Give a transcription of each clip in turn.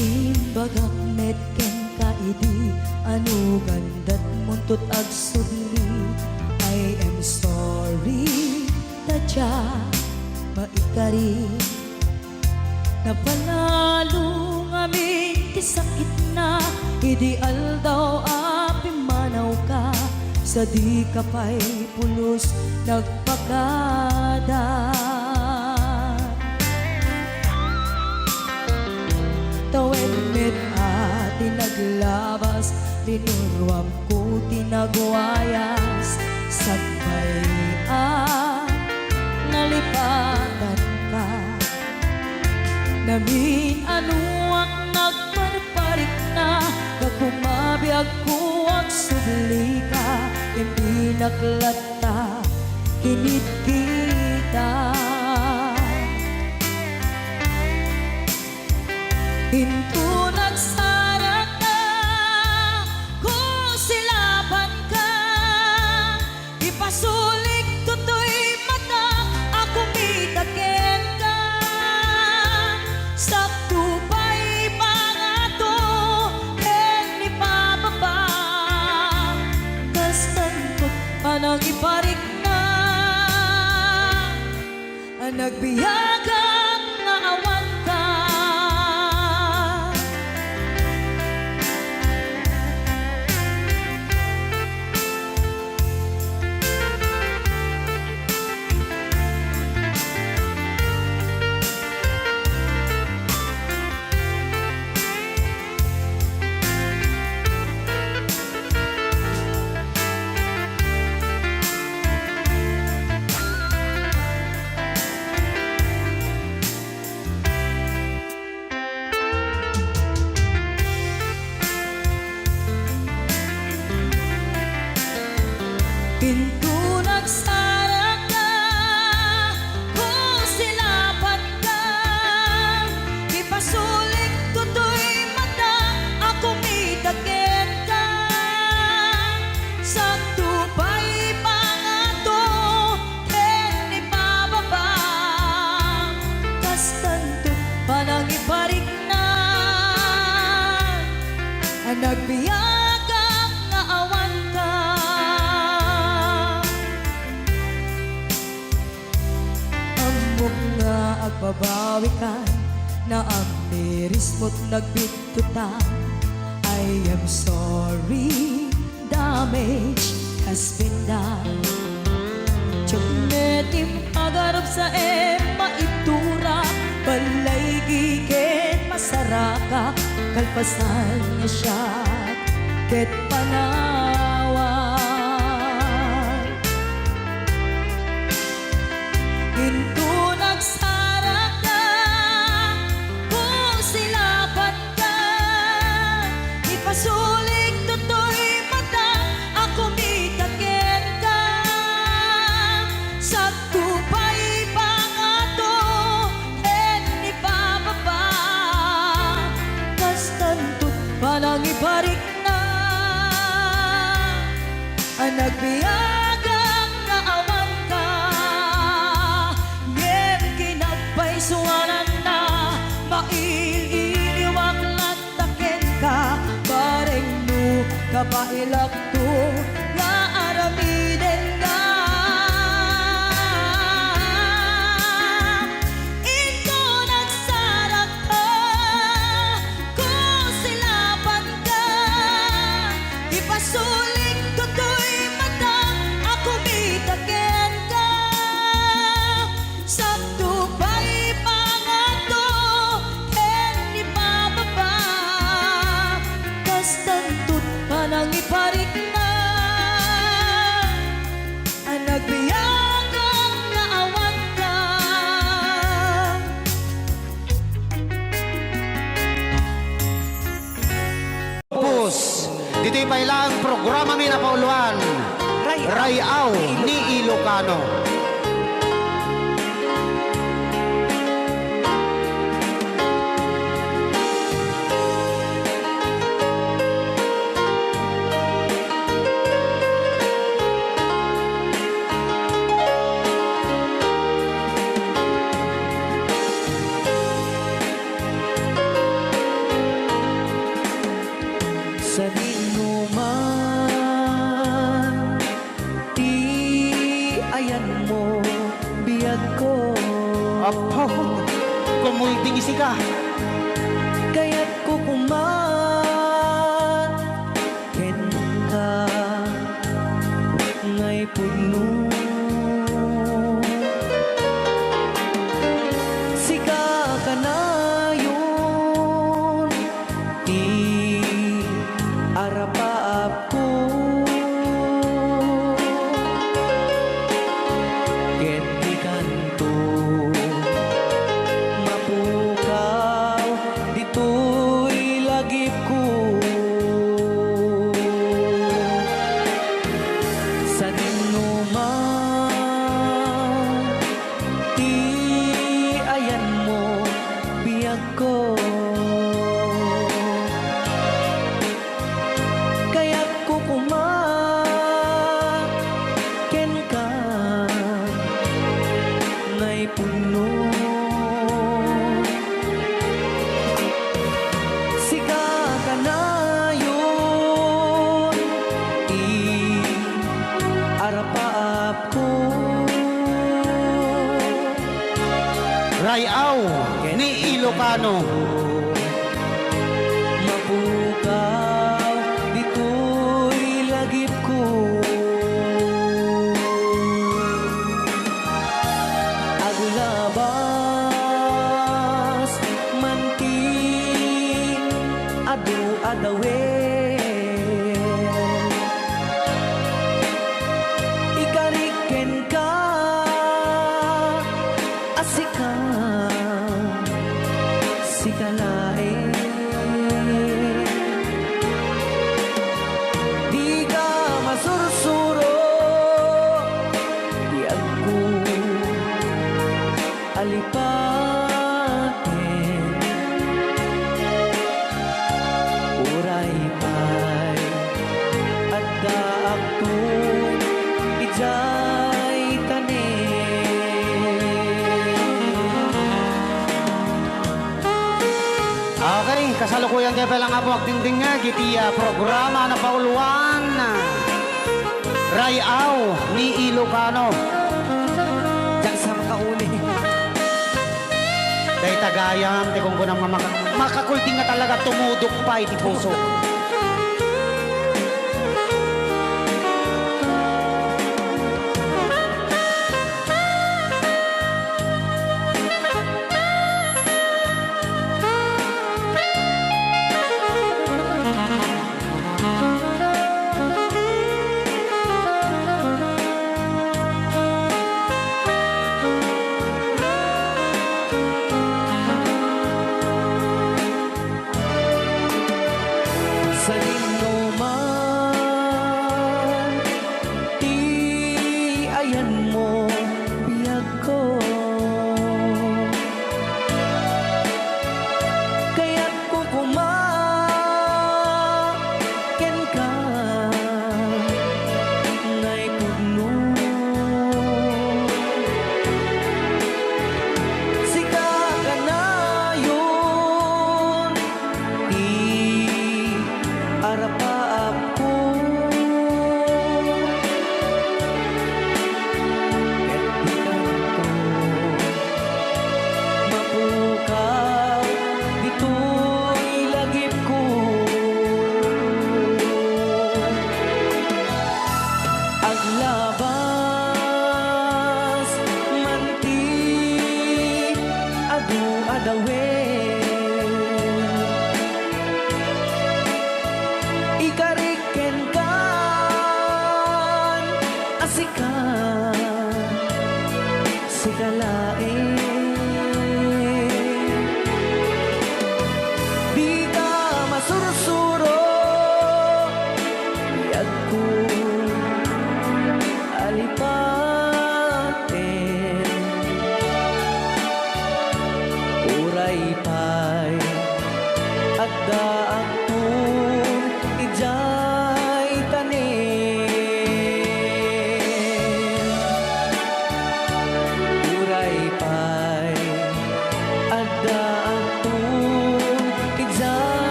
Timbagak metken ka idi anu gandat muntut ag sudli. I am sorry tadya maikari napalalo ngamin ti sakit na idi aldaw api manaw ka sa di kapay pulos nagpakada. Tawen met ati naglabas linurwam ko tinagwayas sagbayan nalipatan ka namin ano ang nagparparik na nagkumabiyag ko ang subli ka hindi naklata kinit kita. Hinto nagsarap na kung silaban ka ipasulik tutoy mata ako mitakin ka sakto pa'y pangato en ipababa kastantot panang iparik na ang nagbiyagang nga awan ka. Pinto nagsara ka kung silaban ka ipasulik tutoy mata ako mitakin ka sakto pa'y pangato en ipababa kastanto panang iparik na ang nagbiyagang nga awan ka. Nga agbabawi ka na ang miris mo't nagbitutan. I am sorry, damage has been done. Tiyagnetim agarap sa maitura balay gigen masaraka kalpasan niya siya ket panawan. Hinto nagsara ka kung silaban ka ipasulik tutoy mata ako mitakin ka sakto pa'y pangato en ipababa kastantot panang iparik na ang nagbiyagang nga awan ka. Suwanan na maililiwag lantaken ka bareng no kapailak to nga aramiden ka. Ito nagsarak ka kung silaban ka ipasulik tutoy mata ako mitakin ka sakto pa'y kastantot panang iparik na ang nagbiyagang nga awan ka. Pus, dito'y pailang programa mi na pauluan Rayaw ni Ilocano. musika. Kaya't kukumaken ka ngay puno. Sika ka na yun, di arapaap ko. Ket di kanto mapukaw, dito'y lagip ko. Sa dinuman, di ayan mo biyag ko. Kaya't kukumaken ka ngay puno. Sika ka na yun, arapaap ko. Rayaw ni Ilocano. Mapukaw, dito'y lagip ko. Agulabas, manti, adu-adawen. Ikariken ka, asika, sikalain. Di ka masursuro, di ako alipatin. Uray pa'y at daak to ijay tanin. Okay, kasalukuyan kayo palang nga po agdingding nga gitiya programa na pauluan. Rayaw ni Ilocano. Diyan sa makauli. Day tagayam, ti kung kunang makakulting nga talaga tumudok pa iti puso.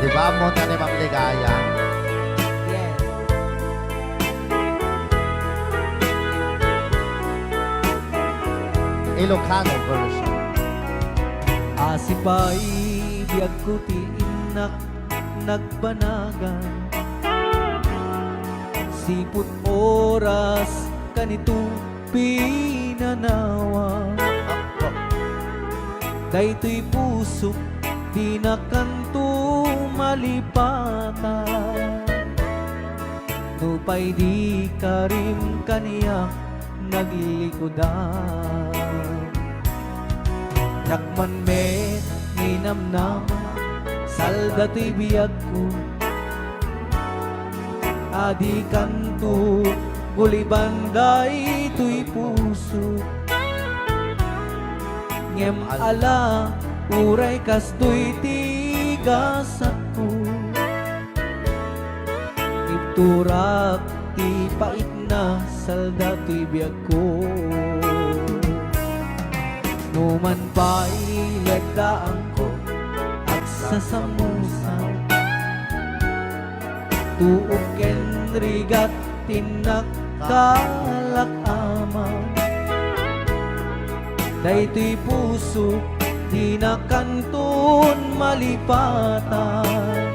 Di ba? Munta ni Ma'am Ligaya. Yes. Ilocano version. Asipay biyag ko ti inak nagbanagan siput oras kanito pinanawa daytoy puso di na kanto malipata nupay di karim kaniya naglikodan Yakman me ninamnama salda to'y biyag ko adi kanto gulibanday to'y puso ngem ala uray kas to'y tigasak ko iturak ti pait na salda to'y biyag ko Numan pa'y lagdaan ko at sasamusan Tuog ken rigat tinakkalak ama Daytoy puso di na kanton malipatan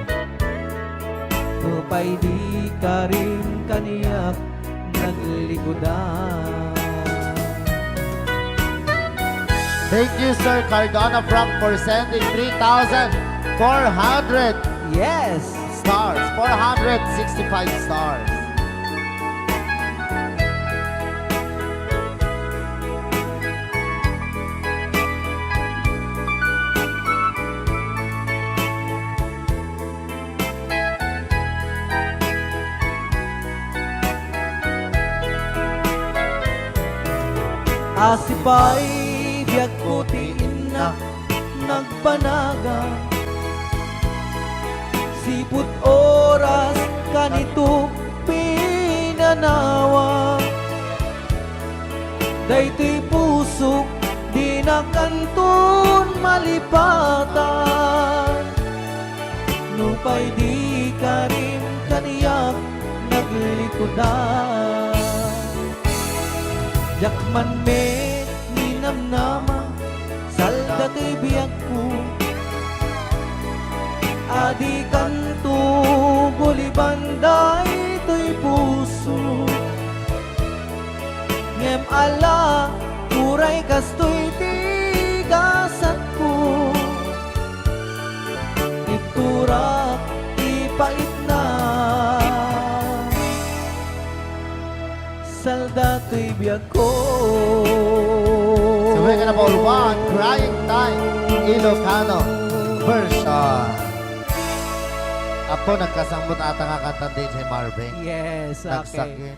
Upay di ka rin kaniyak naglikodan Thank you, Sir Cardona Frank, for sending 3,400 Yes! stars. 465 stars. Asipay biyag ko ti inak nagpanaga Siput oras kanito pinanawa Daytoy puso di na kanton malipatan Nupay di ka rin kaniyak naglikodan Yakman me ninamnama salda to'y biyag ko Adi kanto gulibanday to'y puso Ngem ala uray kas to'y tigasat ko Iturak ipait na salda to'y biyag ko So we're gonna ball one, Crying Time, Ilocano version. Apo, nagkasambot ata nga kanta din si Marvin. Yes, okay. Nagsakit.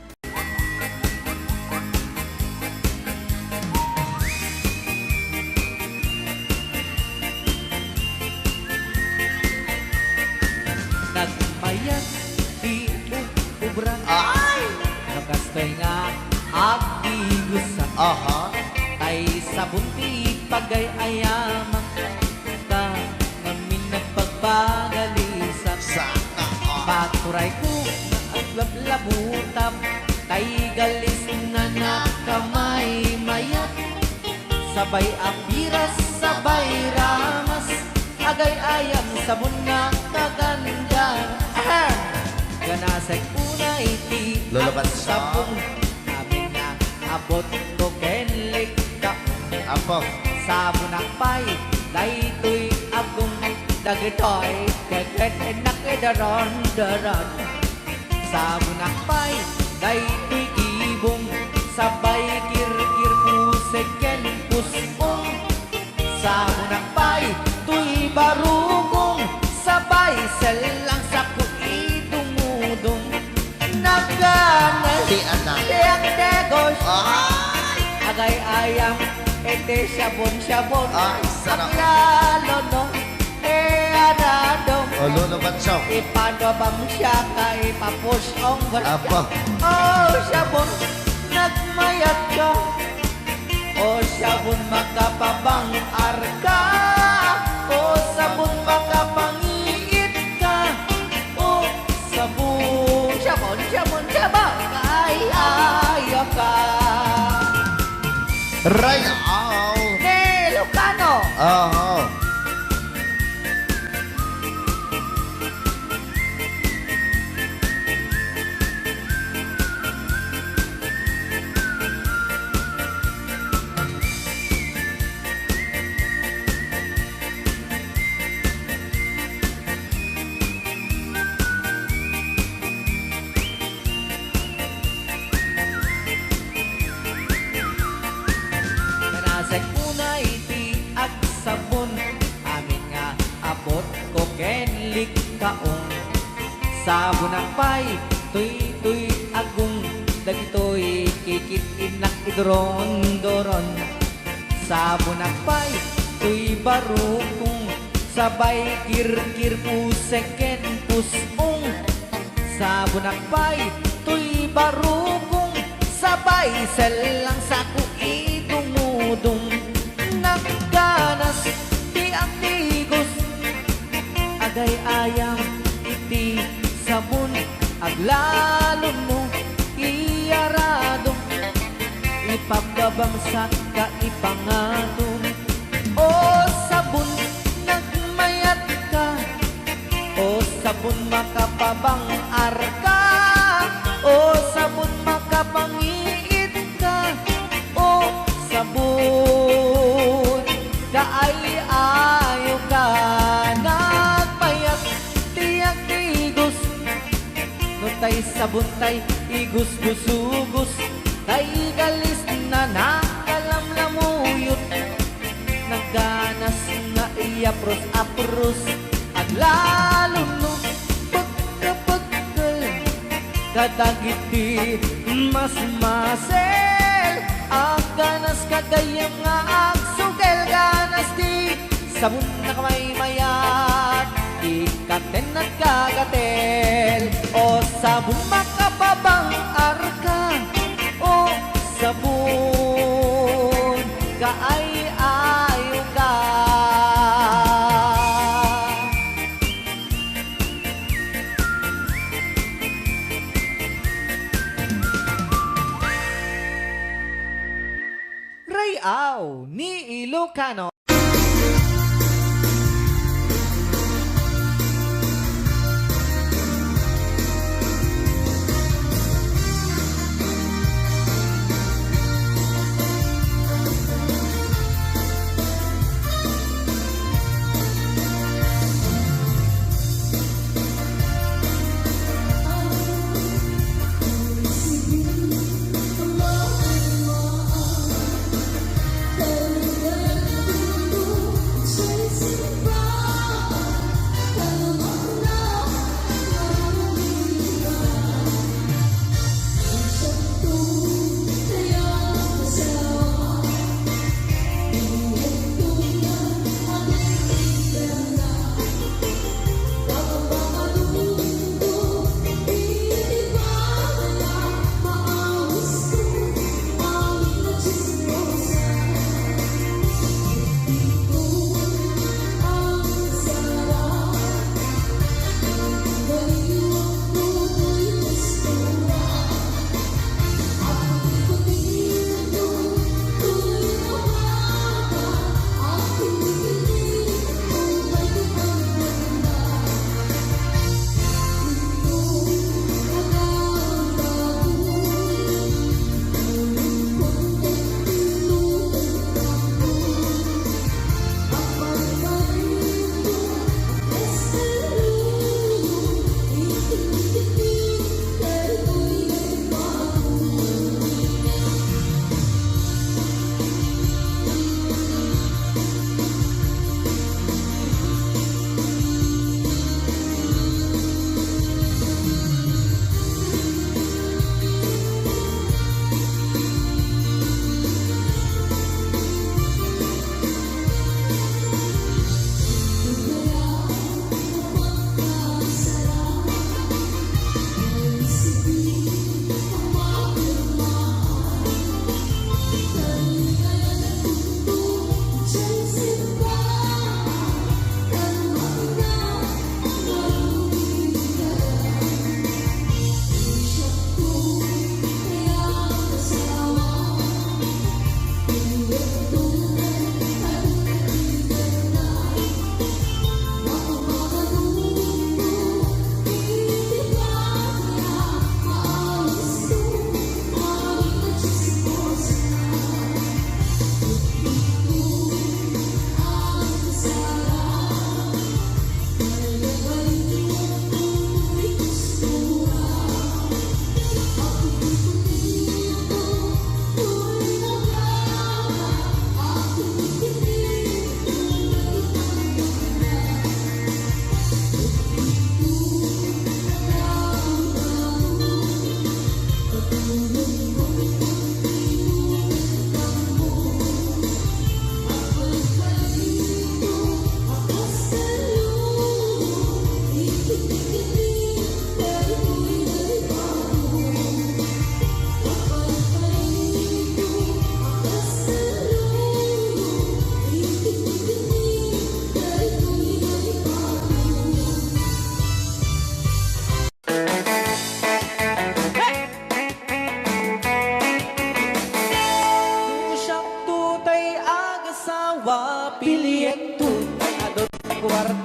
Nagmayat di ubran ay nakastoy nga agigusan Aha. tay sabunti pagay ayaman ka ngamin nagpagbagalisan Sana. paturay ko at lablabutab tay galis nga nakamay mayat sabay apiras sabay ramas agay ayam sabon nga kaganda ganasay unay ti Lulaban ang siya. sabong amin na abot to kenlik ka Apo. sabon akpay daytoy agong dagitoy keket nakidaron daron sabon akpay daytoy ibong sabay kirkir pusek ken pusong sabon akpay tuy barugong sabay selang sa kuidumudong naganas Di anak. tiyak degos Ay! agay ayam ete sabon-sabon Ay, sarap. lalo no anadong O, lulubat siya. ipadabam siya kay papusong Apo. oh sabon nagmayat ka oh sabon makapabang arka oh sabon makapangiit ka kenlik kaong sa bunakpay tuy agung dagitoy kikit inak idron-doron sa bunakpay tuy barukong sabay kirkir puseken pusong sa bunakpay tuy barukong sabay selang saku idumudong nagganas di ang tigos agay ayam iti sabon aglalon mo iyarado ipababang sa kaipangatong o sabon nagmayat ka o sabon makapabang arka o sabon makapangiit ka o sabon kaay ayo ka nagmayat tiyak tigos no tay sabon tay igus-gusugos tay galis na nakalamlamuyot nagganas nga iapros-apros at lalo no pagkapagkal kadagiti mas masel ang ganas kagayam nga agsugel ganas di sabon na kamay mayat ikaten at kagatel o sabon makapabang arka o sabon kaay ayo ka Rayaw ni Ilocano.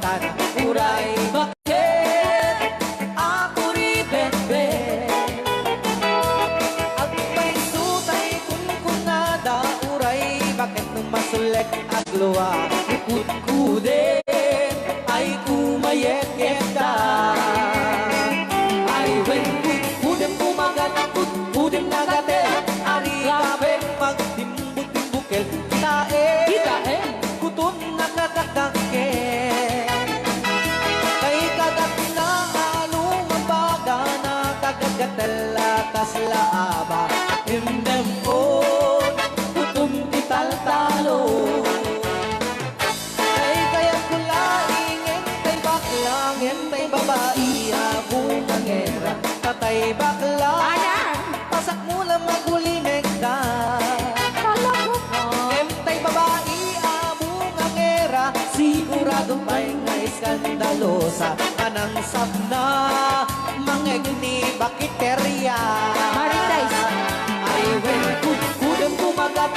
ka na uray. Bakit ako ribet-bet? At may sutay kunkunada uray. Bakit nung masulek at luwa ikut-kudin ay kumayet-yeta? Ay when kut-kudin kumagat kut-kudin nagatel. Ari kabe magtimbut-timbukel. Kitae kutun nakadakdakel. Kay kagat na anong mabaga na kagagatel atas laaba. Himdem on kutum tital-talo. Kay kaya kulaingin tay baklang tay babae abong angera. Tatay bakla pasak mula magulinig ka. Tay babae abong angera. Sigurado pa'y nga iskandalosa. Anang sabna mangegni bakiterya. Ay when kudem kumagat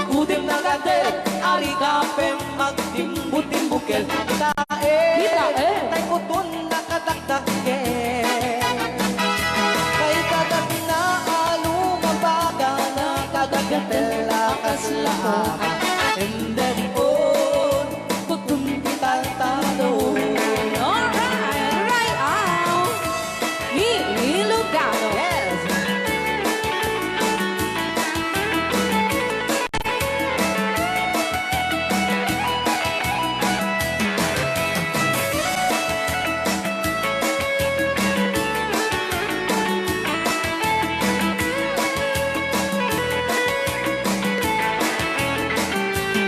kudem nagatel. Ari kapem magtimbut-timbukel. Kitae tay kutun nakadakdakel. Kay kagat na alumabaga na kagagatel akas laaba. And then on kutun tital-talo. Alright out. Ilocano. Yes.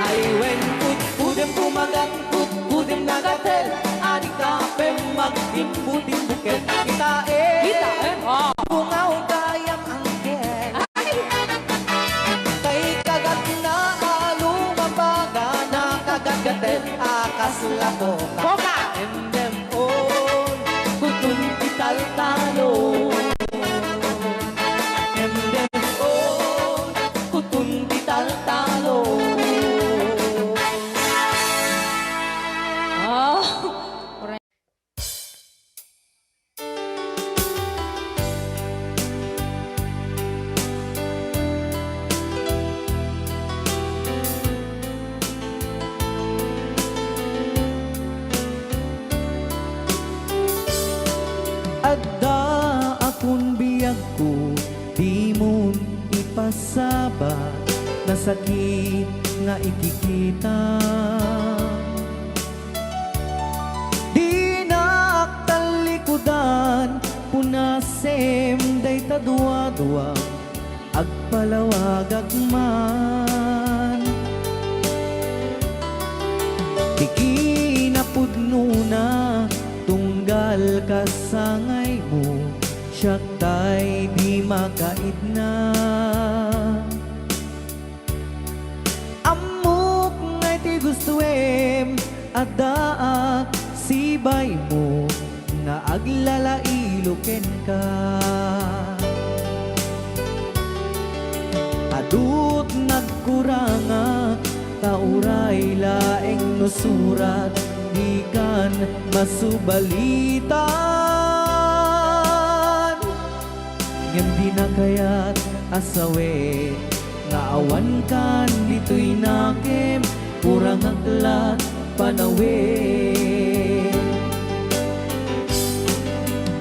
Ay when kudem kumagat kudem nagatel. Ari kapem magtimbut-timbukel. Kitae bungaw kayang angkel. Kay kagat na alumabaga na kagagatel akas lakoka. And them on kutun tital-talo. And them on kutun tital-talo. Oh. Adda akong biyag ko, di mo ipasaba na sakit nga ikikita. Di naktalikudan, punasem day tadwa-dwa, agpalawag agman. Di kinapudno na, tunggal kasangay mo, siya tay di makait na. Amok ngay ti gustuem, adaak sibay mo, na aglalailuken ka. Adut nagkuranga, kauray laeng nusurat, di kan masubalitan. Ngem di na kaya't asawe, nga awan kan dito'y nakem, kurang aklat panawe.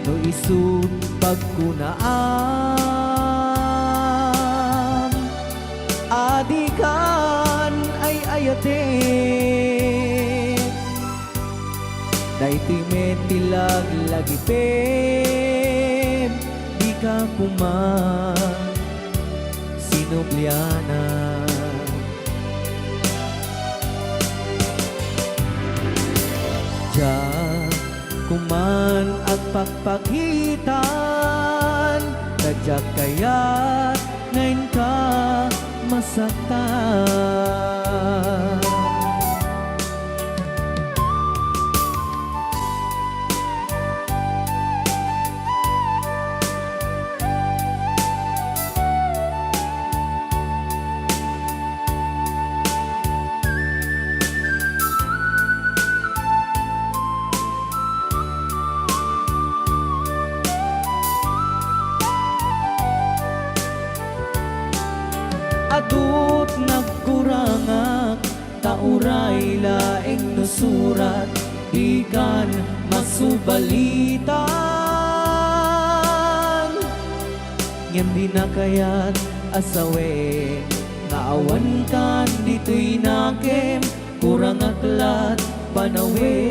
No isut pagkunaam, adikan ay ayate. Daytoy metilag lagi pem, di ka kuman sinubliana. Diyan kuman ang pagpagitan, kadyak kaya't ngayon ka masaktan. uray laeng nusurat di kan masubalitan ngem di na kayat asawe nga awan kan dito'y nakem kurang atlat panawe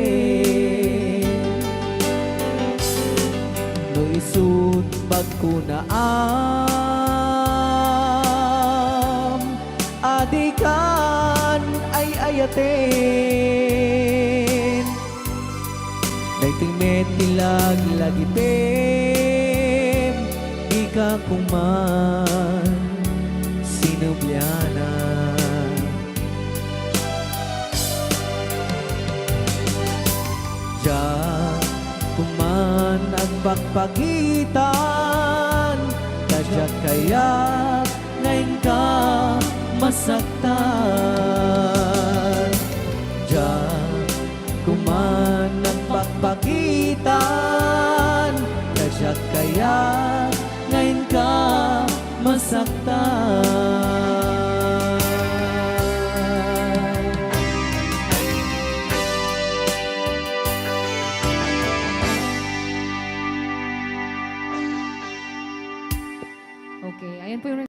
no isut pag kunaam adikan ay ayaten dayting metilag lagipem ika kuman sinubyana Diyan kuman ang pagpagitan Kadyak kaya ngayon ka masaktan Diyan kuman ang pagpagitan Kadyak kaya ngayon ka masaktan Okay, ayan po yung...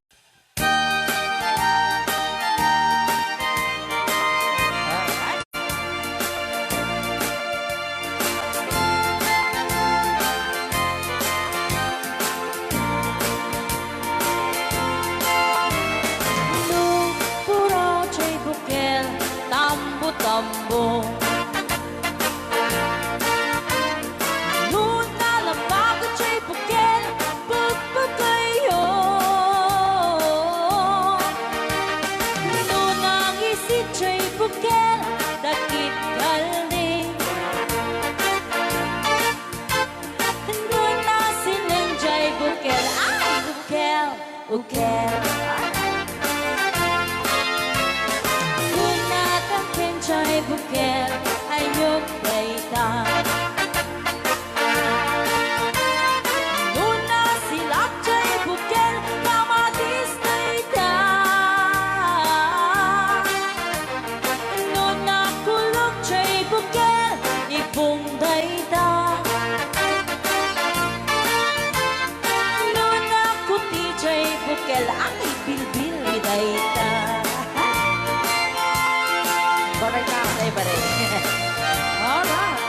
Nung pura chay bukel, tambo-tambo. Nung nalapag chay bukel, pagpagayo. Nung nangisit chay bukel, dakit galing. Nung nasilang chay bukel, ay bukel, bukel. Chay bukel ayok baita Nuna silap chay bukel kamatis baita Nuna kulog chay bukel ipong baita Nuna kuti chay bukel ang ibilbil baita Baray ka, ay baray. Alright.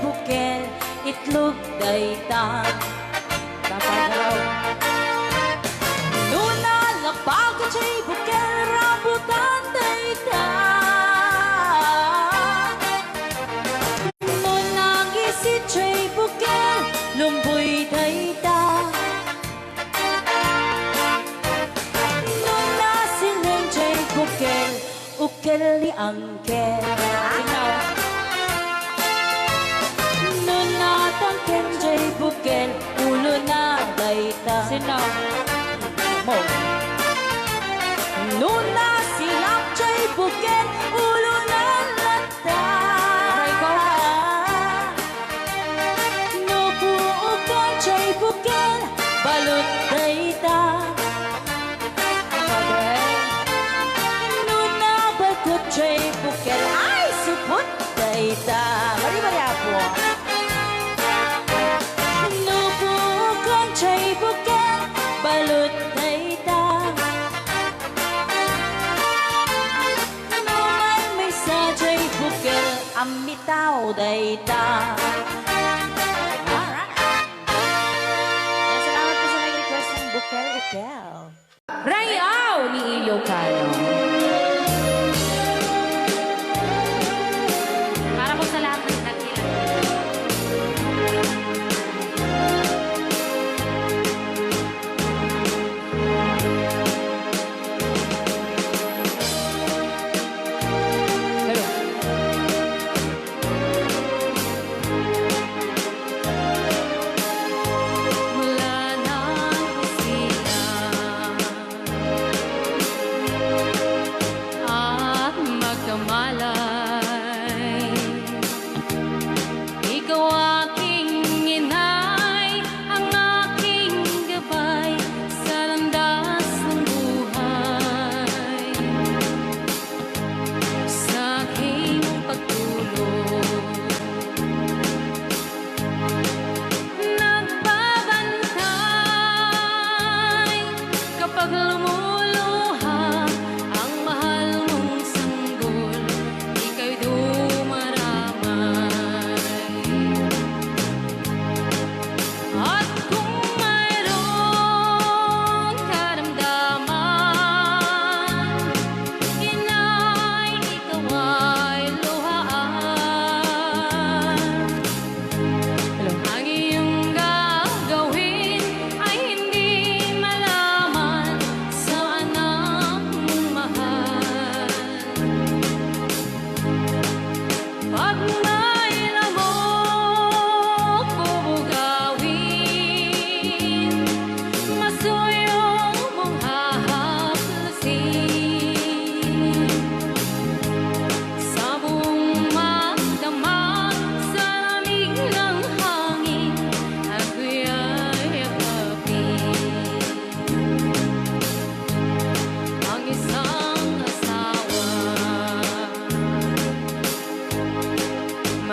Bukel, itlog dayta Tapagaraw Nuna lapag chay bukel, rambutan dayta Nuna gisit chay bukel, lumboy dayta Nuna siling chay bukel, ukel ni angkel Tangken jay bukel, ulo na dayta Sino? Mo Nuna silap jay bukel, ulo na lata Nubuukan jay bukel, balot dayta Nuna bakot jay bukel, ay supot dayta Mari-mari apo chay bukel, balot dayta Naman may sa chay bukel, amitaw dayta Salamat po sa nag-request ng bukel-ukel Rayaw ni Ilocano. Para po sa lahat ng nagkilang.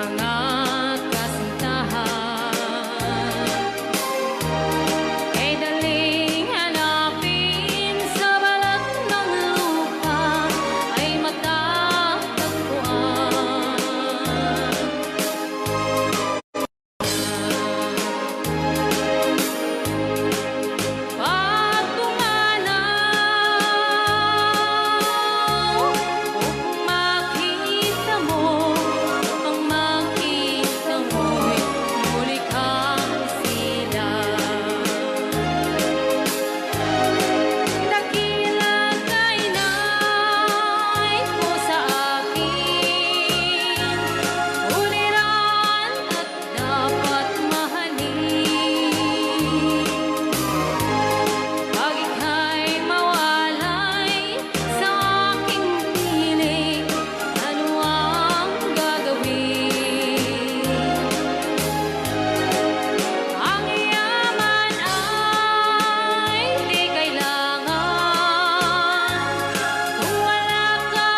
mga kasintahan. Ay daling hanapin sa balat ng lupa ay matatagpuan. Pag pumanaw, kung makita mo, ang makita mo'y muli kang silang. Dakila kay nay ko sa akin, uliran at dapat mahalin. Pag ika'y mawalay sa aking piling, ano ang gagawin? Ang yaman ay di kailangan kung wala ka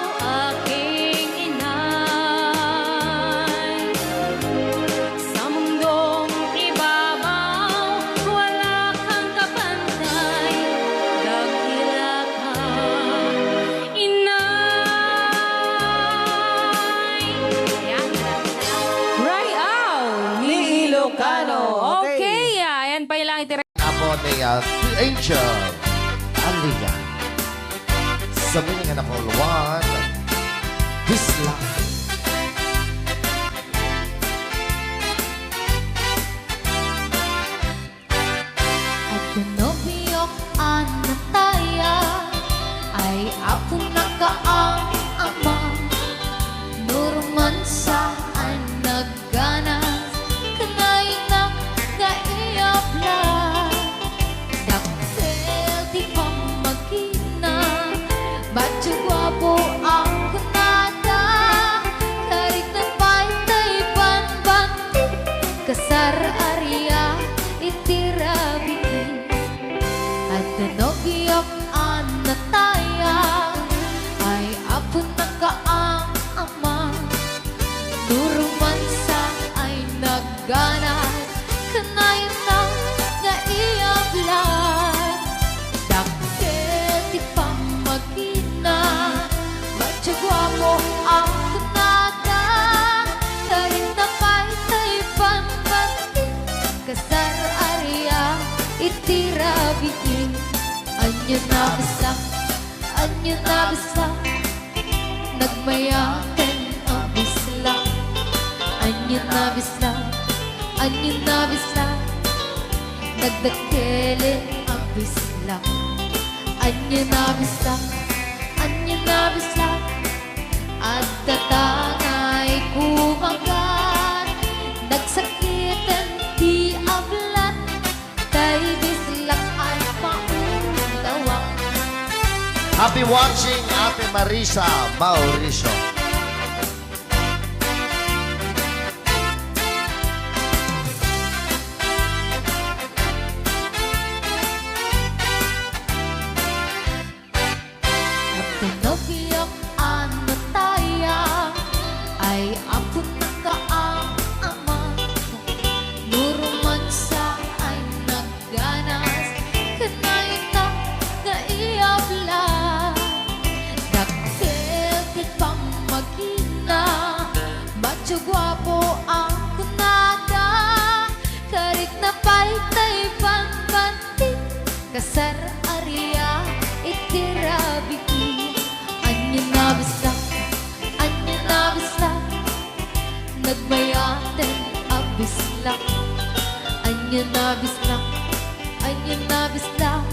o aking inay. Sa mundong ibabaw, wala kang kapantay, dakila ka, inay. Yan. Rayaw ni Ilocano. Okay, ayan pa ilang itira. Apo ni Angel Alia. Sabihin nga na po, Luan. Bisla. At pinobiyok anataya ay ako nakaang ama. Nurman saan nagganas kanay ng naiyabla. Daktil di pa magina, badyo gwapo ang kunada. Karit na pantay panbanti, kasar arya itirabitin. At nanobiyok anataya ay apo nakaang ama. Turuman sa ay nagganas kanayon ng naiyablan. Daktil di pa magina, badyo gwapo ang kunada. Karin na pa'y panbanti, kasar arya itirabitin. Anyo na bisak, anyo na bisak, nagmayakan ang bisla. Anyo na bisak, anyo na bisak, nagdakilin ang bisla. Anyo na bisak, anyo na bisak, at tatangay kumagat. Nagsakitan di ablat, tay bislak ay paulawak. Happy watching, Ate Marisa Mauricio. At pinobiyok anataya ay ako nakaang ama. Nuruman sa ay nagganas kanay na naiyabla. Daktil di pa magina, badyo gwapo ang kunada. Karit na pa'y panbanti, kasar arya itirabitin. Anyo na bisak, anyo na bisak, nagmayaten ang bislak. Anyo na bislak, anyo na bislak,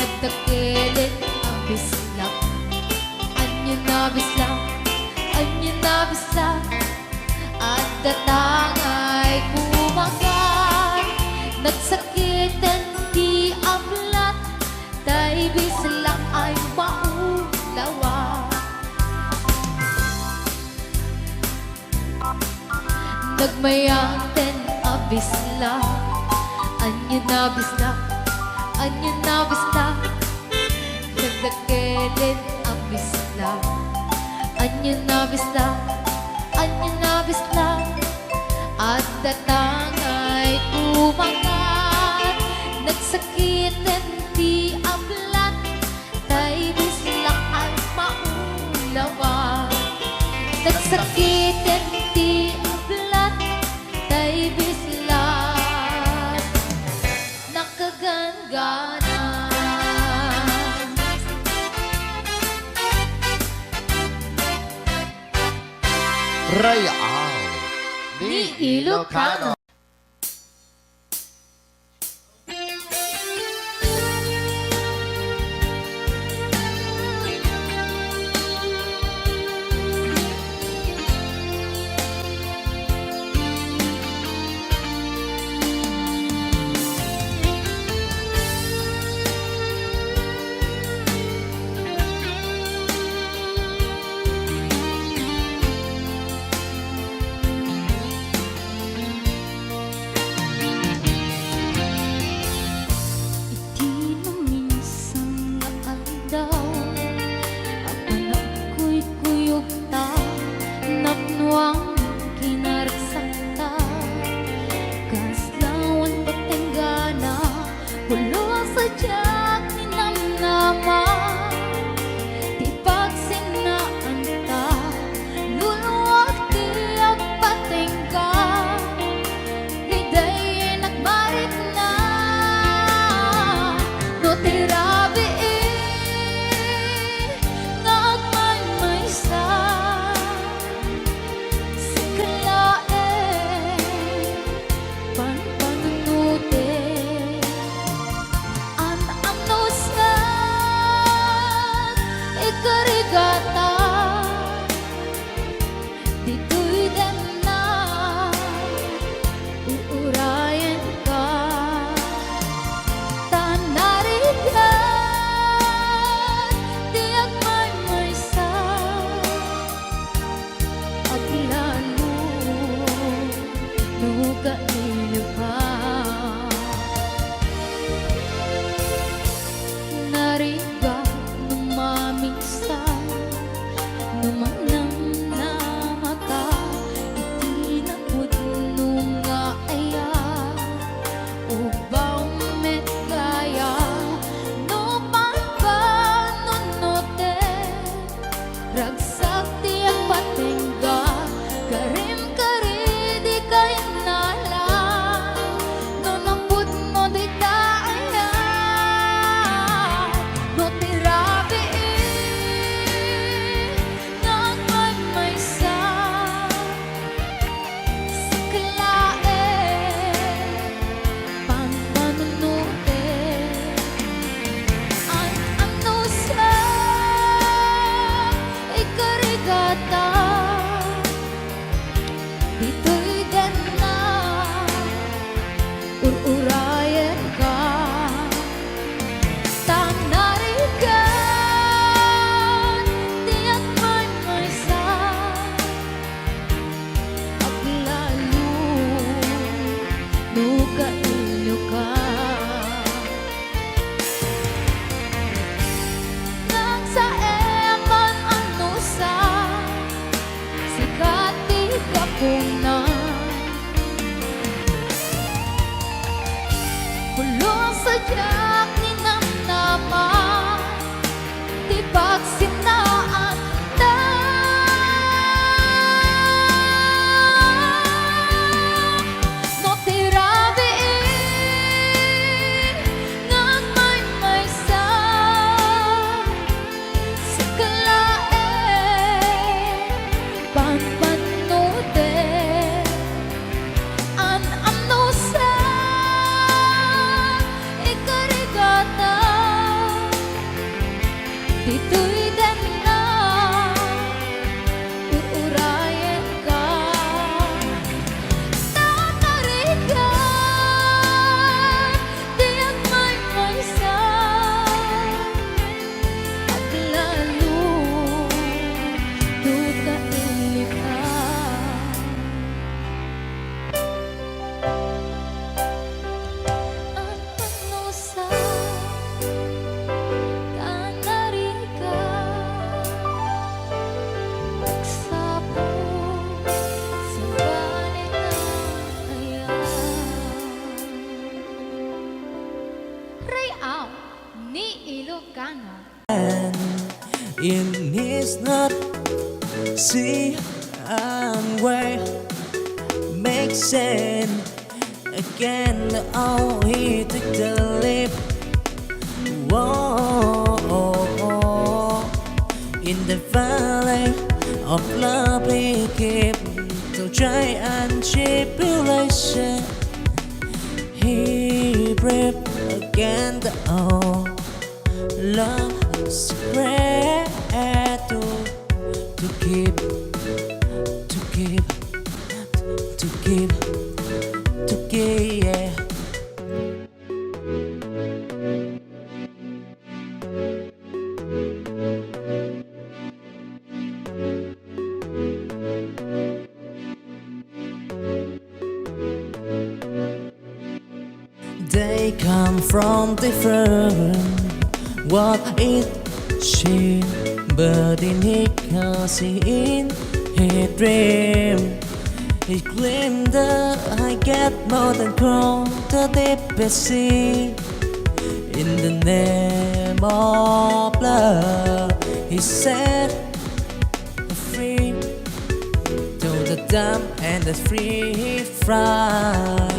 nagdakilin ang bislak. Anyo na bislak, anyo na bislak, at tatangay kumagat. Nagsakitan di ablat, tay bislak ay maulawa. Nagmayaten ang bisla. Anyo na bisla, anyo na bisla, nagdakilin ang bisla. Anyo na bisla, anya nabis lang at datang ay tumakat nagsakitan di ablat tay bislak ay maulawa nagsakitan di ablat tay bislak nakaganggana. Royal ni Ilocano. Di na minsan naandaw apan ako'y kuyog ta napnuang kinaragsakta kaslawan patenggana hulo sa tiyak ni namnama di pagsinaan ta luluwag tiyak patengga Hiday nagmarit na no tirabi nga agmaymaysa sikalae panpanunute ang amnos nga ikarigata dito'y dem na uurayan ka tanarigan tiyak maymaysa aglalo nuga iyo ka nariga numaminsan numanang namaka itinapod nunga aya ubaw met gaya no pampanunote ragsak tiyak patengga karim kari di kay nala no nambut mo di taaya no tirabi nagmaymaysa sikalae panpanunute ang amnos nga ikarigata dito'y den na ururayan ka tanarigan tiyak maymaysa aglalo nuga ilo ka nang sa eman anusa sikati kapunan Ilocano. In his not see and where makes sense again. Oh, he took the leap. Whoa, in the valley of love he keep to try and tribulation. He breathed again the oh love spread to keep yeah. They come from different what it she but in he can see in his dream. He claimed that I get more than crown the deepest sea. In the name of love, he set free to the dumb and the free fly.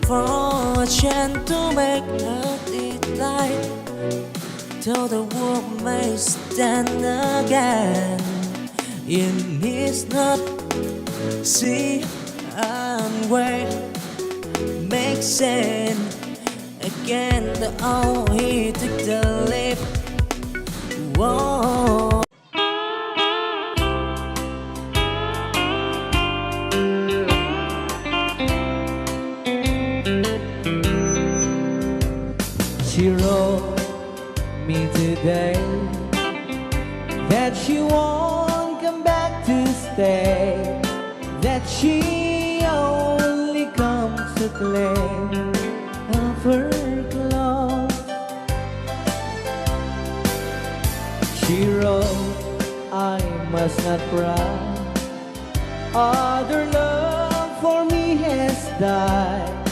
For a chance to make it light, till the world may stand again. In his not see and where makes sense again. The oh he took the leap. Whoa. She wrote me today that she won't come back to stay, that she only comes to claim of her clothes. She wrote, I must not cry, other love for me has died,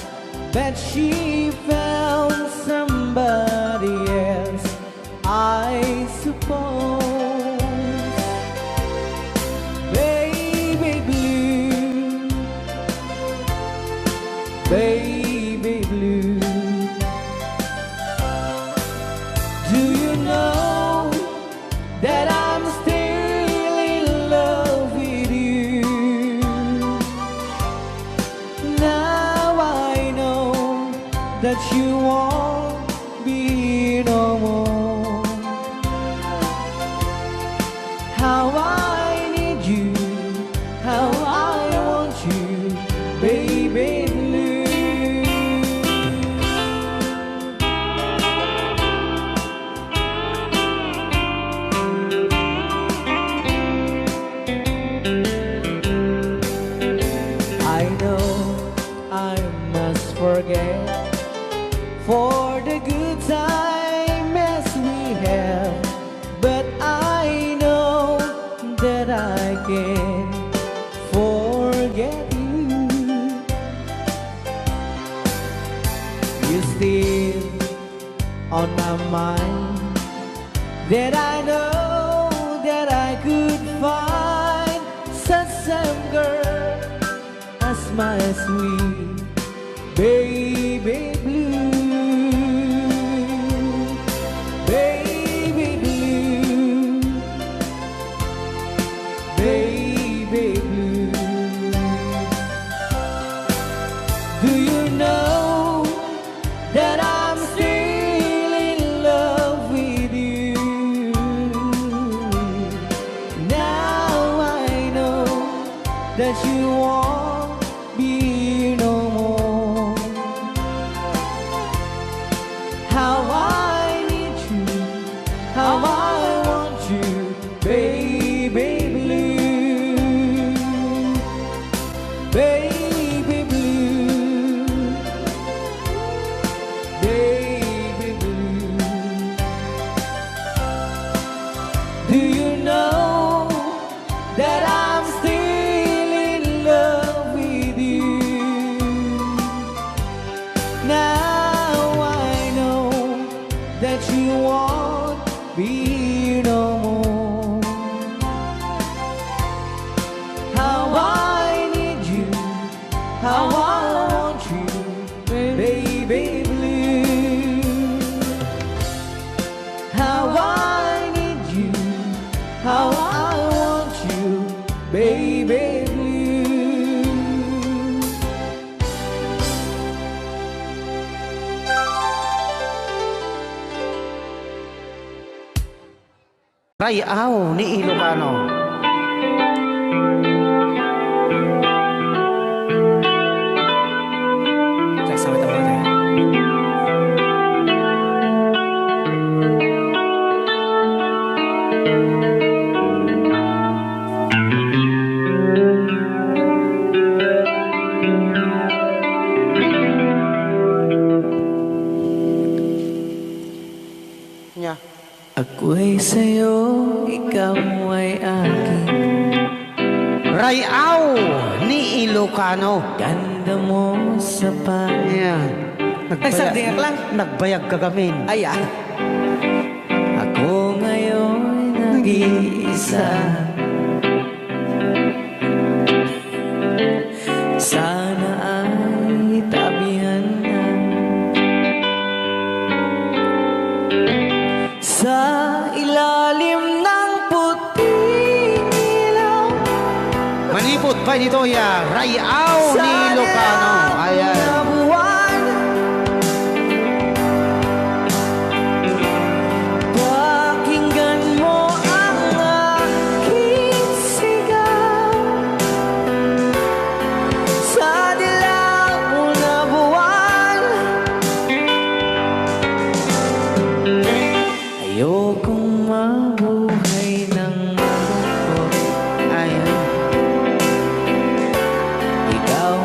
that she found somebody else, I suppose. Baby blue, baby blue, do you know that I'm still in love with you? Now I know that you won't be no more. How I need you, how I want you, baby blue. I know I must forget for the good time as we have, but I know that I can forget you. You're still on my mind, that I know that I could find such a girl as my sweet baby blue. Baby blue, baby blue, do you know that I'm still in love with you? Now I know that you won't be no more. How I need you, how I want you, baby blue, baby blue, baby blue. Do you know that I'm still in love with you? Now I know that you won't Rayaw ni Ilocano. Sagsawit ako natin. Nya. Ako'y sa'yo, ikaw ay akin. Rayaw ni Ilocano. Ganda mo sa Ayan. Ay, sardinak lang. Nagbayag ka gamin. Ayan. Ako ngayon nag-iisa. Sana ay tabihan na sa ilalim ng puting ilaw. Manipot pa dito ya. Rayaw ni Ilocano. Ayan. Na buwan, pakinggan mo ang aking sigaw. Sa dilaw na buwan, ayokong mabuhay ng malungkot. Ayan. Ikaw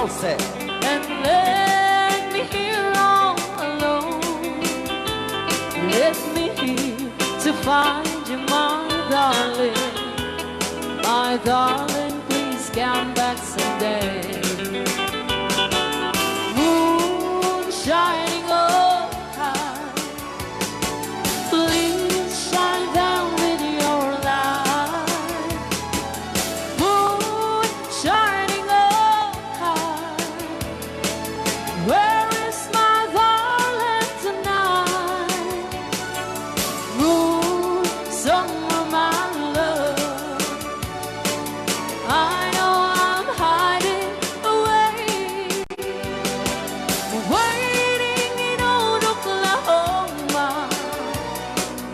Dulce. and let me here all alone. Let me here to find you, my darling. My darling, please come back someday. Moon shining up high, please shine down with your light. Moon shining up high, where is my darling tonight? Moon, summer, my love, I know I'm hiding away, waiting in old Oklahoma.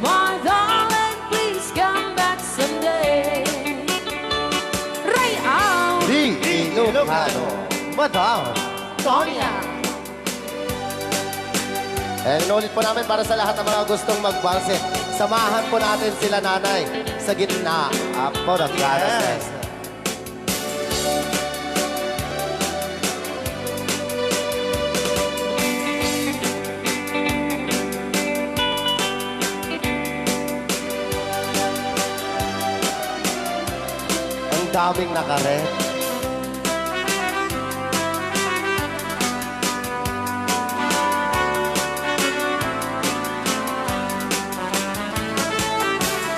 My darling, please come back someday. Right out, Di Ilocano. Madam. Sonia. And inulit po namin para sa lahat ng mga gustong magbanse. Samahan po natin sila nanay sa gitna. Apo ng yes. Ang daming nakaret.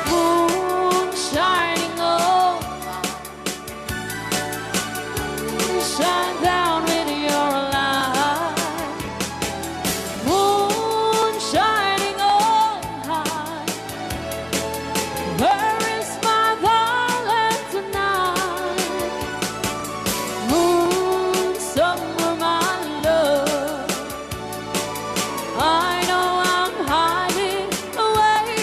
Moon shining up, shine down with your light. Moon shining up high, where is my darling tonight? Moon, summer, my love, I know I'm hiding away,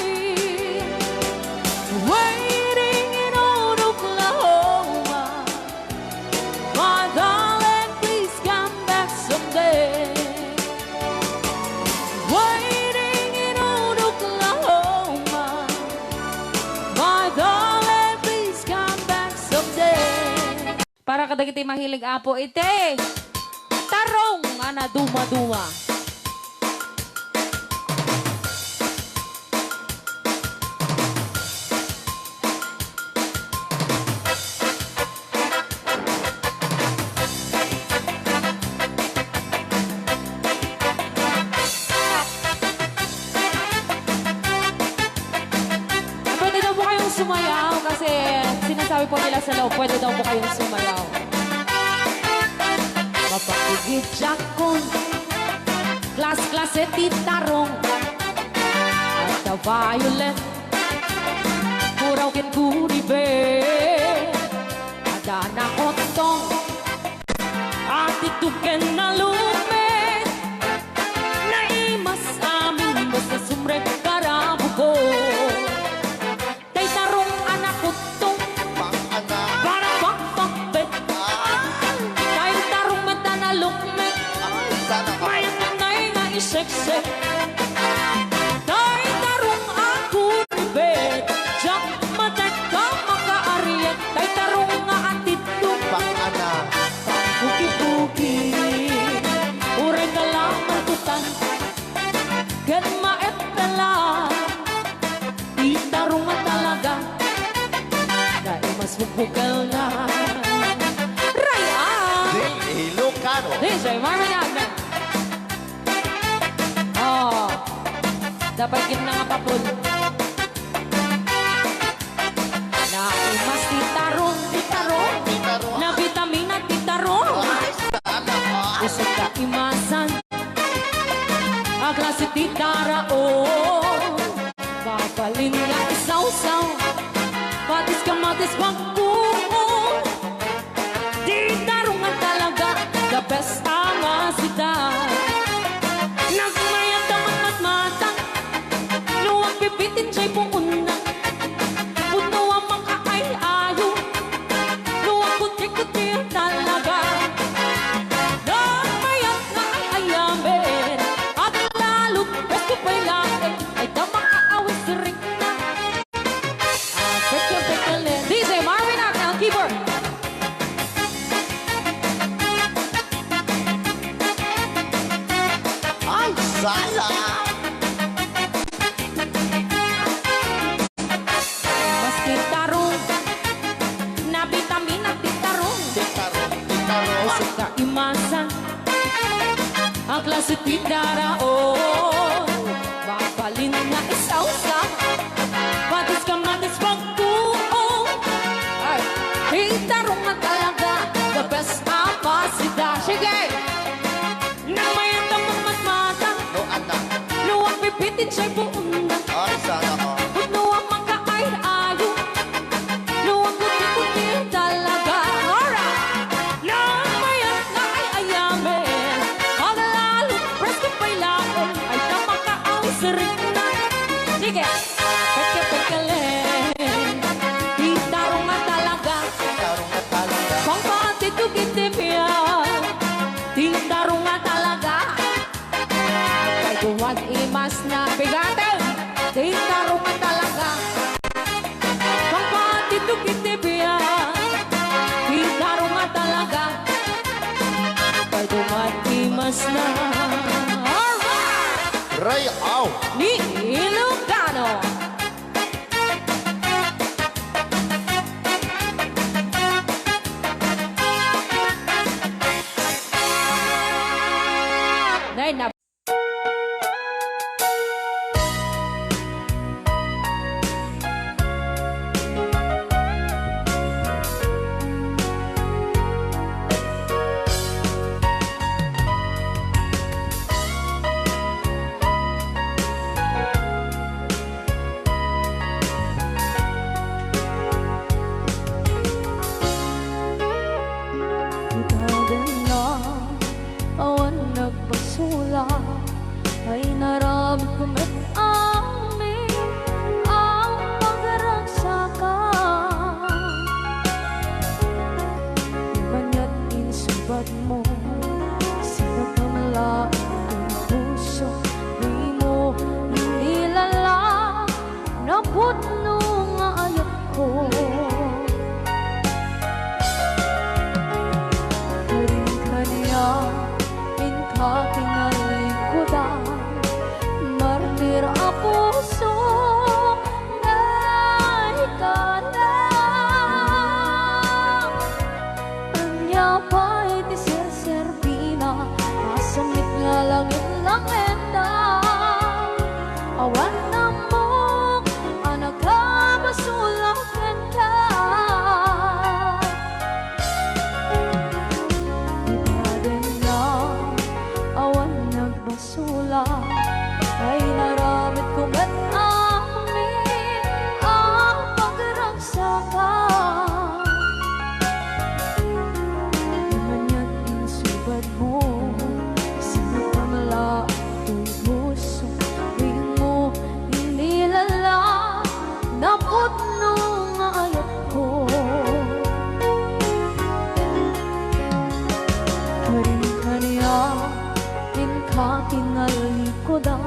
waiting in old Oklahoma. My darling, please come back someday. Waiting in old Oklahoma. My darling, please come back someday. Para kadagiti mahilig apo ite. Tarong ana duma-duma. Pwede daw po kayong sumayaw kasi sinasabi po nila sa loob, pwede daw po kayong sumayaw. Mapakigit jakon, klas-klase titarong, at the violet, muraw ken kunibe, ada na kotong, at ituken na lumit, na imas amin basta sumrek karabugo. Tay tarong anak kutong, para pakpakbet, tay tarong mata na lukmet, may nanay nga iseksek. Tay tarong ako ribet, jak matek ka makaariet, tay tarong nga atitong, puki-puki, ure ka lang mantutan, gan maet ka lang, itarong nga talaga, dahil mas bukbukal na. Raya! Di Ilocano. DJ Marvin Agman. Oh, dapat gitna nga papul. Na imas titarong, na vitamina titarong. Usap ka imasan, klase titaraon. Papalin nga isaw-saw, patis kamatis pagkuon. Titarong nga talaga, the best ang asidan. Nagmayat naman matmatang, luwag pipitin siya'y puunang. Puno ang mga ay-ayo, luwag kuti-kuti talaga. Nagmayat na ay-ayamin, at lalo't best ko pa'y lakin, ay damang aawis rin na. DJ Marvin Agman, keyboard. Wala. Maski tarong na vitamin at titarong Titaro. sa kaimasan ang klase tindaraon mapalin na isaw sa matis ka matis pagkuong ay titarong na talaga the best apasida sige nang mayroon mong matmata No, anak. luwag pipitin siya'y buong na Ay, sana ko. Luwag magkakay-ayo Luwag kuti-kuti talaga Alright! Nang mayan na ay ayamin Ang lalo presko pa'y laon Ay tamakaaw sa rin na Sige! Pagka-pagkalin Hitaro nga talaga Tarong na talaga. Kung pati tukitipya Hitaro nga talaga Kay tuwan imas na bigatin Hitaro nga talaga Kung pati tukitipya Hitaro nga talaga Kay tuwan imas na Alright! Ray, aw. Ni Ilocano Nay na Ikaw din lang, awan nagbasula ay naramit ko met amin ang pagragsakan. Banya't insubad mo, sinagkamala ang puso, di mo inilala na putno nga ayat ko. Kanya in katingalikudan martir a puso na ikalang anya pa'y di serservina masamit nga langit langenda awan na mo anak ka masulakan ka. Awan nagbasula ay naramit ko ba't amin ang pagragsakan. Di man yan insubad mo, sinagkamala ang puso, di mo inilala na putno nga ayat ko. Kanya in katingalikodan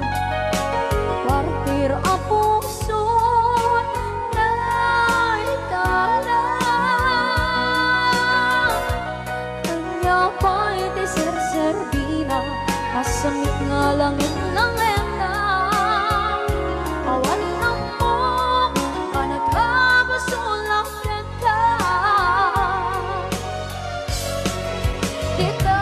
partir a puso na ikalang kanya pa'y di serservina kasamit nga langit ng endang awan na mo ka nagkabasulang ka. Dito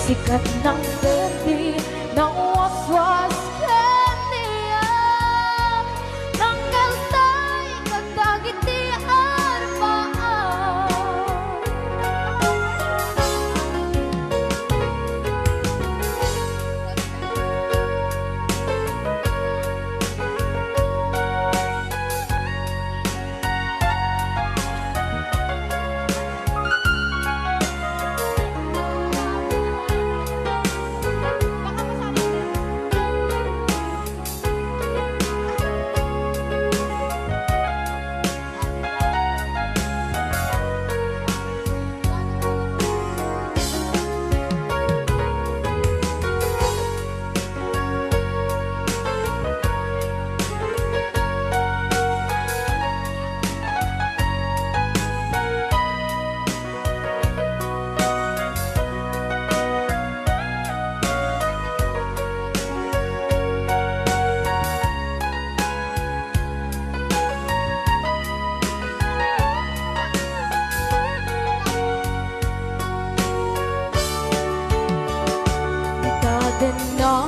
sikat ng berde ng waswas kaniya ng kaltay katagitian paan. din na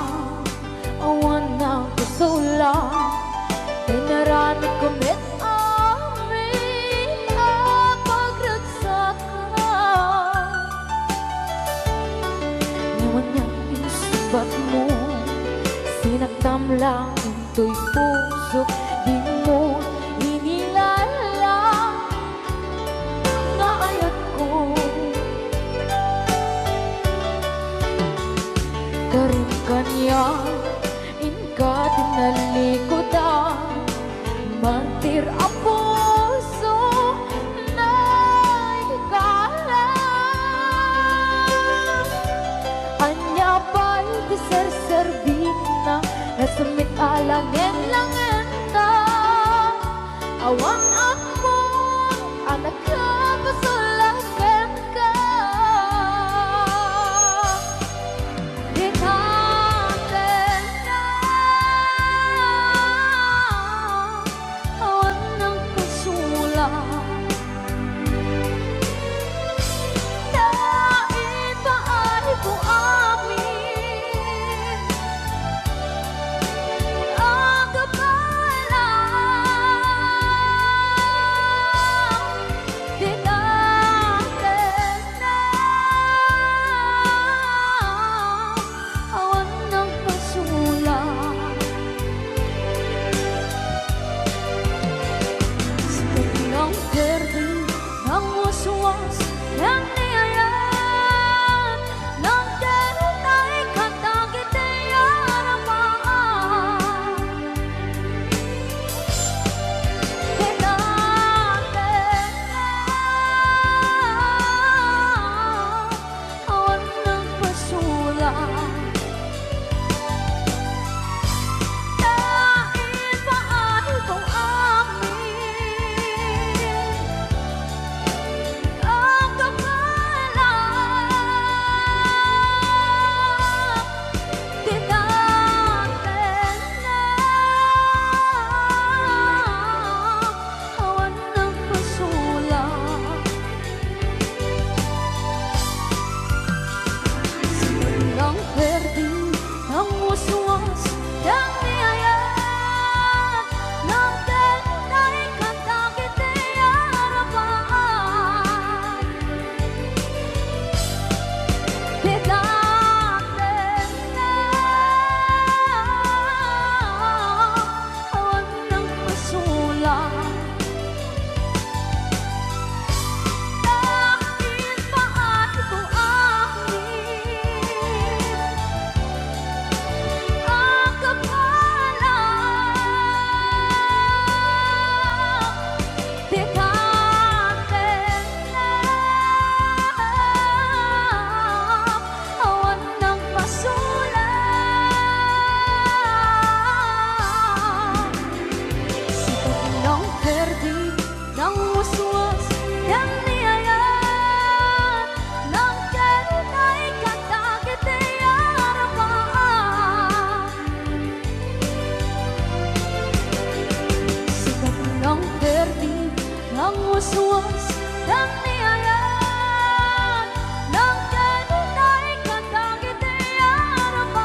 awan na kusula kay narami kumit amin ang pagragsakan. Ngayon niyang insubat mo, sinaktam lang into'y puso, di mo inilala nga ayat ko. Karin kanya, inka tinalikodan, mantir ang puso na ikala. Anya ba'y deserservin na nasumit alangin langin na awan ako anak ka pasulakan ka. Di natin na awan ng kasulat na iba ay buamin ang kapalan. Di natin na awan ng kasulat sa biglang berde ng waswas ng niyayan ng denay katagit ay aramaan. Di natin na awan ng kasulat dahil ba ay kung amin ang kapalan. Di natin na awan ng kasulat sa biglang berde ng waswas ng niyayan ng denay katagit ay aramaan. Di natin na awan ng kasulat dahil ba ay kung amin ang kapalan. Di natin na awan ng masulat sa biglang berde ng waswas ng niyayan ng denay katagit ay aramaan. Sa biglang berde ng waswas ng niyayan ng denay katagit ay aramaan.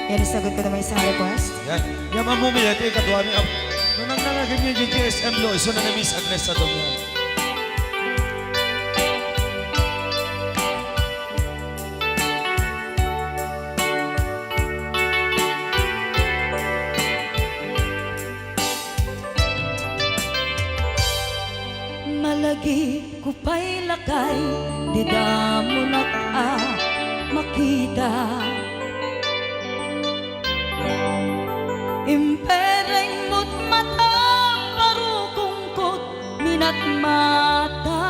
Yan, isagot ko naman isang request. Yan. Yan mamumili ito yung kadwa ni Ab. Nung nangnanagin niya yung GSM lo, iso na Miss Agnes sa doon. Malagi ko pa'y lakay, di damo makita. Impereng mo't mata, parukungkot, minat mata.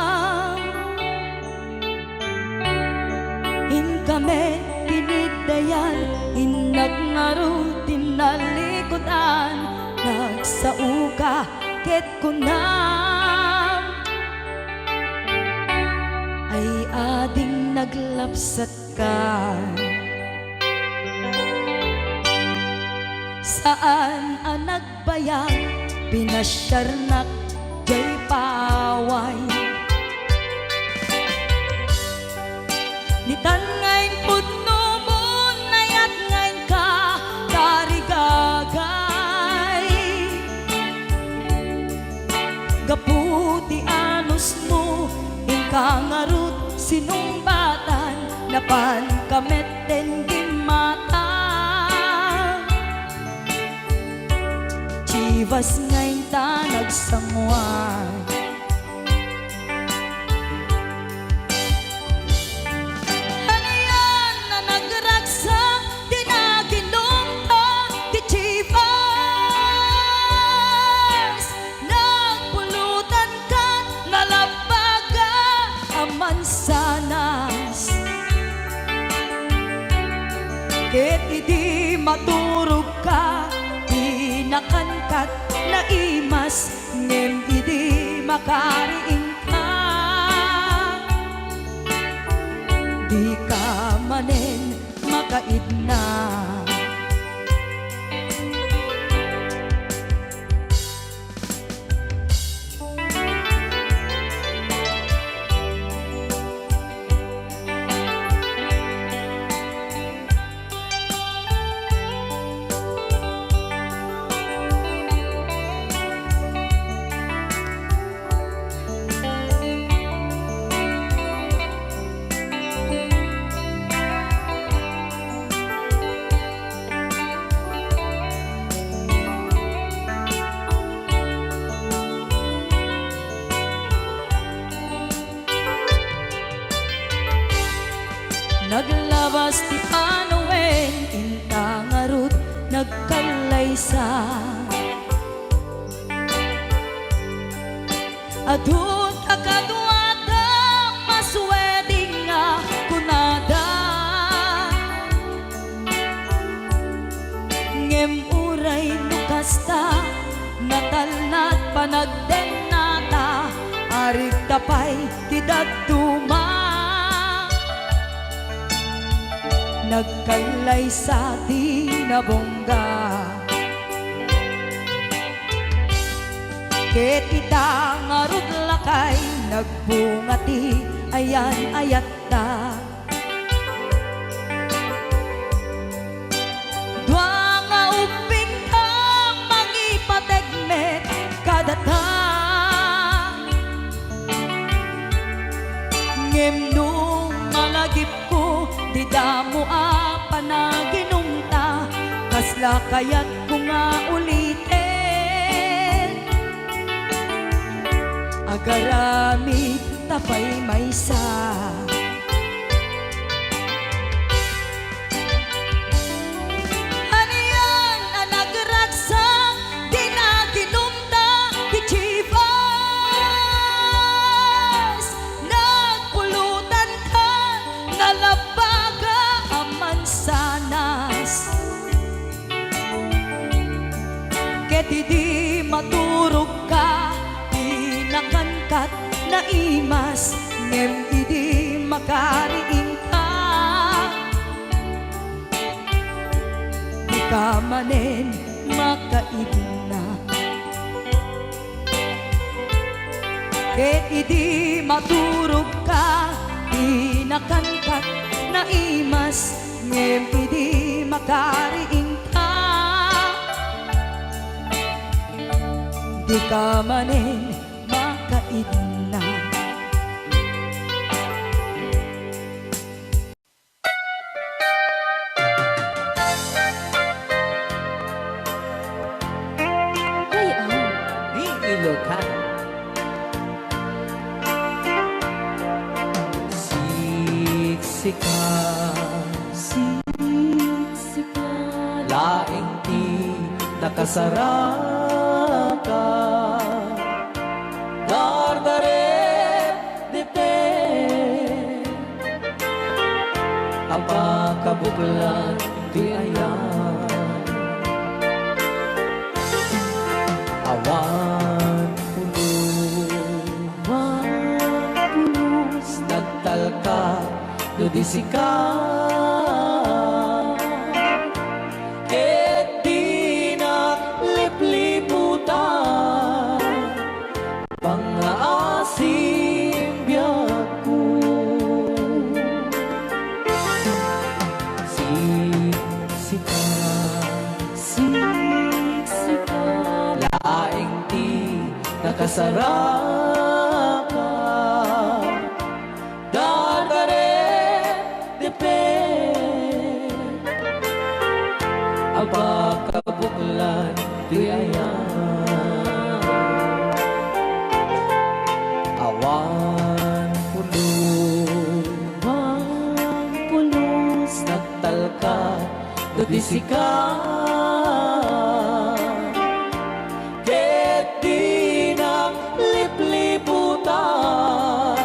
In kami tinigdayan, inag ngaro tinalikodan, nagsauka ket kunam. Ay naglapsat ka. Saan ang nagbayag, pinasyarnak, jay paway. Nitan ngayon pudno mo, nayat ngayon ka, tarigagay. Gaputi anus mo, ingkangarut, sinumbatan, napan kameten gimata. Chivas ngayon ta nagsamuan. Ano yan na nagragsak, di na ginumpa, di Chivas. Nagpulutan ka, nalabaga, ang mansanas. Ket idi maturog ka, nakankat na imas, ngem idi makariing ka. Di ka manen makaidna. Naglabas ti Panoen, intangarut, nagkalaysa. Adun akadwada, masweding nga kunada. Ngem uray nukasta, natalnat panagden nata, arig tapay tidagduma. Nagkalay sa tinabongga. Ket itangarut lakay, nagbungati, ayan ayat ta. Dua nga uping ka, mangipategmet kadata. Ngem nung malagip ko, di damo panaginumta, kasla kayat ko nga ulitin. Agaramid tapay maysa. Ano yan ang nagragsak, di na ginumta, di Chivas. Nagpulutan ka, nalabaga, sanas. Ket idi maturog ka, di nakankat na imas, ngem idi makariing ka. Di ka manen makaidna. Ket idi maturog ka, di nakankat na imas, ngem idi makariing ka. Di ka manen makaidna. Ni Ilocan. Siksika, laing ti nakasaraka. Dardaret dipe, aba kabuklan ti ayan. Awan pulos, nagtalka tudisika ket di naglipliputan pangaasim biag ko siksika Siksika laing di nakasaraka Abakabuklan diayan awan pulos nagtalka tudisika ket di naglipliputan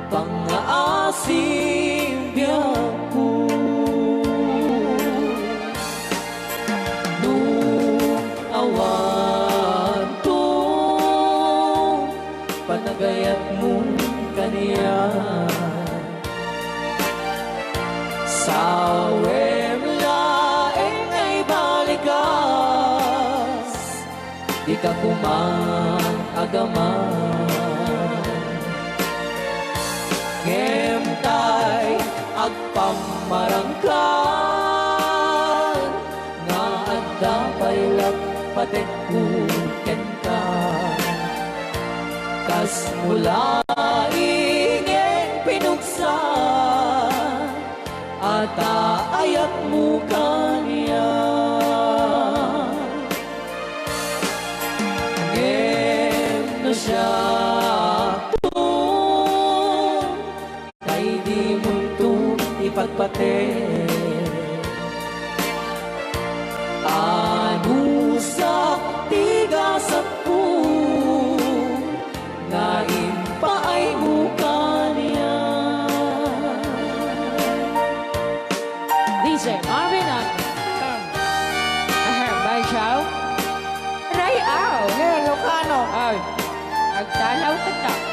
pangaasim biag ko awan to panagayat mo kaniya sa laeng ay balikas di ka kumang agaman ngemtay agpamarangkan nga adda paylak patek ken ka kas mula ingeng pinuksa ata ayat mo kaniya ngem na siya kay di mo ito ipagpatek sa tigasat ko nga impaay mo kaniya DJ Marvin at Bay Chow Ray Ao Ilocano. Ay, agtalaw ka ta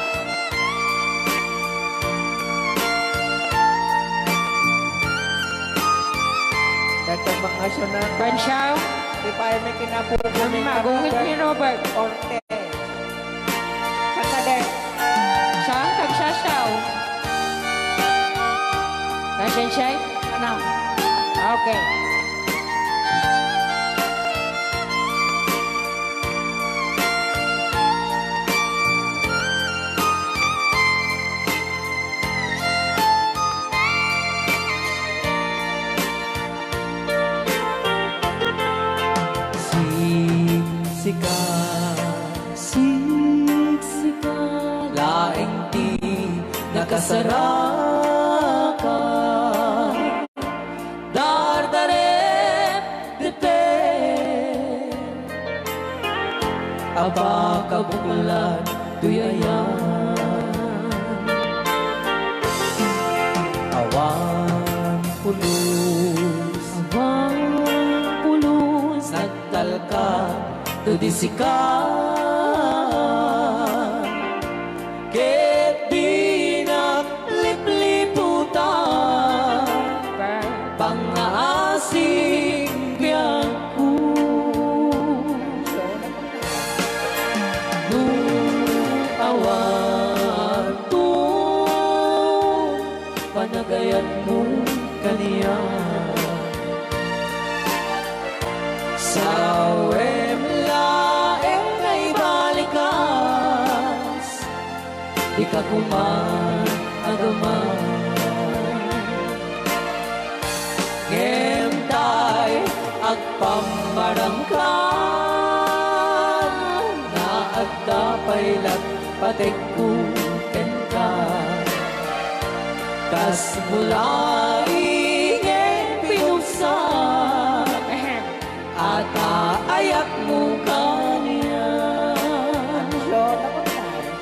Dito mga sunod. Bay Chow Di pa may kinapupunin Magungit ni Robert Orte. Sakade. Siyang kagsasaw Kasyan siya? Ano? Okay Siksika laing di nakasaraka dardarep depen abakabuklan tuyayan awan pulos nagtalka tudisika ket di naglipliputan pangaasim biag ko awan to panagayat mo kaniya sa laeng ay balikas di ka kumagaman ngemtay agpamarangkan na agda paylat patek ken ka kas mula